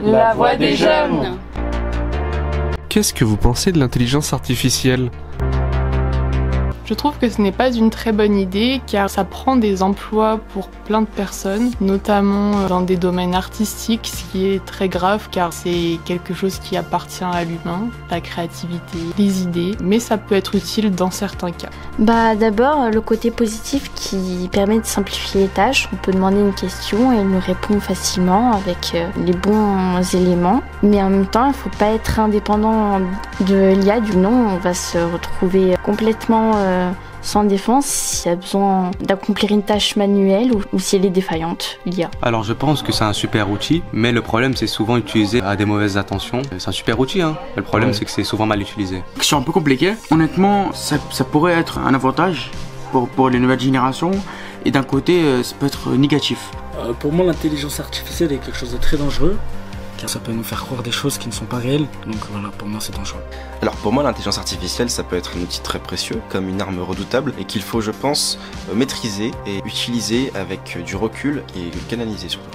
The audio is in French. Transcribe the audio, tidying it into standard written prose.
La voix des jeunes. Qu'est-ce que vous pensez de l'intelligence artificielle ? Je trouve que ce n'est pas une très bonne idée car ça prend des emplois pour plein de personnes, notamment dans des domaines artistiques, ce qui est très grave car c'est quelque chose qui appartient à l'humain, la créativité, les idées, mais ça peut être utile dans certains cas. D'abord, le côté positif qui permet de simplifier les tâches. On peut demander une question et il nous répond facilement avec les bons éléments. Mais en même temps, il ne faut pas être indépendant de l'IA, du non, on va se retrouver complètement sans défense s'il y a besoin d'accomplir une tâche manuelle ou si elle est défaillante, l'IA. Alors je pense que c'est un super outil, mais le problème c'est souvent utilisé à des mauvaises intentions. C'est un super outil, hein. Le problème c'est que c'est souvent mal utilisé. Question un peu compliquée. Honnêtement, ça pourrait être un avantage pour les nouvelles générations et d'un côté ça peut être négatif. Pour moi l'intelligence artificielle est quelque chose de très dangereux. Car ça peut nous faire croire des choses qui ne sont pas réelles, donc voilà, pour moi c'est un choix. Alors pour moi l'intelligence artificielle ça peut être un outil très précieux, comme une arme redoutable, et qu'il faut je pense maîtriser et utiliser avec du recul et le canaliser surtout.